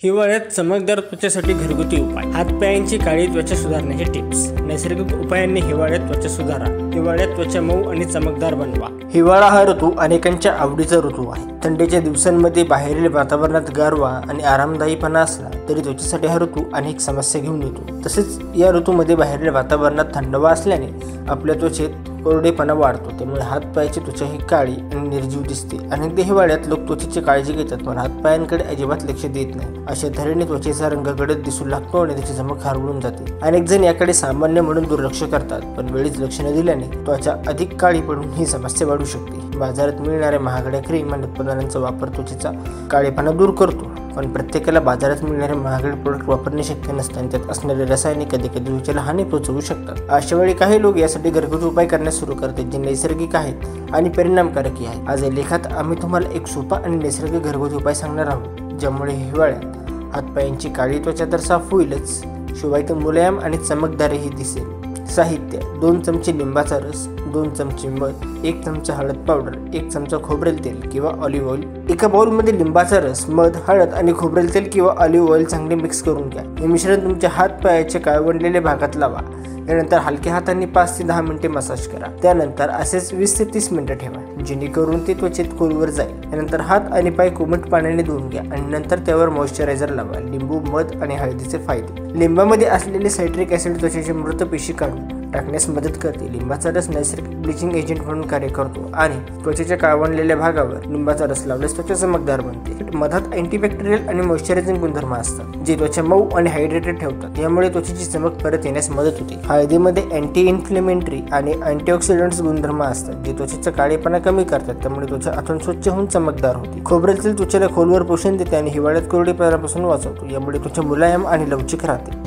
हिवाळ्यात चमकदार त्वचेसाठी घरगुती उपाय. हातपायांची काळी त्वचा सुधारण्याचे टिप्स. नैसर्गिक उपायांनी हिवाळ्यात त्वचा सुधारा. हिवाळ्यात त्वचा मऊ आणि चमकदार बनवा. हिवाळा हा ऋतू अनेकांच्या आवडीचा ऋतू आहे. थंडीच्या दिवसांमध्ये बाहेरील वातावरणात गारवा आणि आरामदायीपणा असला तरी त्वचेसाठी हा ऋतू अनेक समस्या घेऊन येतो. तसेच या ऋतूमध्ये बाहेरील वातावरणात थंडावा असल्याने आपल्या त्वचेत कोरडेपणा वाढतो. त्यामुळे हातपायाची त्वचा ही काळी आणि निर्जीव दिसते. अनेकदा हिवाळ्यात लोक त्वचेची काळजी घेतात पण हातपायांकडे अजिबात लक्ष देत नाही. अशा तऱ्हेने त्वचेचा रंग गडद दिसू लागतो आणि त्याची चमक हरवून जाते. अनेक जण याकडे सामान्य म्हणून दुर्लक्ष करतात पण वेळीच लक्ष न दिल्याने त्वचा अधिक काळी पडून ही समस्या वाढू शकते. बाजारात मिळणाऱ्या महागड्या क्रीम आणि उत्पादनांचा वापर त्वचेचा काळेपणा दूर करतो पण प्रत्येकाला बाजारात मिळणारे महागडे प्रोडक्ट वापरणे शक्य नसते आणि त्यात असणारे रसायने कधी कधी त्वचेला हानी पोहोचवू शकतात. अशा वेळी काही लोक यासाठी घरगुती उपाय करण्यास सुरू करतात जे नैसर्गिक आहेत आणि परिणामकारकही आहेत. आज या लेखात आम्ही तुम्हाला एक सोपा आणि नैसर्गिक घरगुती उपाय सांगणार आहोत ज्यामुळे हिवाळ्यात हातपायांची काळी त्वचा तर साफ होईलच शिवाय तो मुलायम आणि चमकदारही दिसेल. साहित्य: 2 चमचे लिंबाचा रस, 2 चमचे मध, 1 चमचा हळद पावडर, 1 चमचा खोबरेल तेल किंवा ऑलिव्ह ऑइल. एका बाउलमध्ये लिंबाचा रस, मध, हळद आणि खोबरेल तेल किंवा ऑलिव्ह ऑइल चांगले मिक्स करून घ्या. हे मिश्रण तुमच्या हात पायाच्या काळवंडलेल्या भागात लावा. यानंतर हलक्या हातांनी 5 ते 10 मिनिटे मसाज करा. त्यानंतर असेच 20 ते 30 मिनिटं ठेवा जेणेकरून ते त्वचेत खोलवर जाईल. त्यानंतर हात आणि पाय कोमट पाण्याने धुवून घ्या आणि नंतर त्यावर मॉइश्चरायझर लावा. लिंबू, मध आणि हळदीचे फायदे. लिंबामध्ये असलेले सायट्रिक ऍसिड त्वचेच्या मृत पेशी काढून टाकण्यास मदत करते. लिंबाचा रस नैसर्गिक ब्लिचिंग एजंट म्हणून कार्य करतो आणि त्वचेच्या काळवंडलेल्या भागावर लिंबाचा रस लावल्यास त्वचा चमकदार बनते. मधात अँटीबॅक्टेरियल आणि मॉइश्चरायझिंग गुणधर्म असतात जे त्वचा मऊ आणि हायड्रेटेड ठेवतात. यामुळे त्वचेची चमक परत येण्यास मदत होते. हळदीमध्ये अँटी इन्फ्लेमेटरी आणि अँटीऑक्सिडंट्स गुणधर्म असतात जे त्वचेचा काळेपणा कमी करतात. त्यामुळे त्वचा आतून स्वच्छ होऊन चमकदार होते. खोबरेल तेल त्वचेला खोलवर पोषण देते आणि हिवाळ्यात कोरडेपणापासून वाचवतो. यामुळे त्वचा मुलायम आणि लवचिक राहते.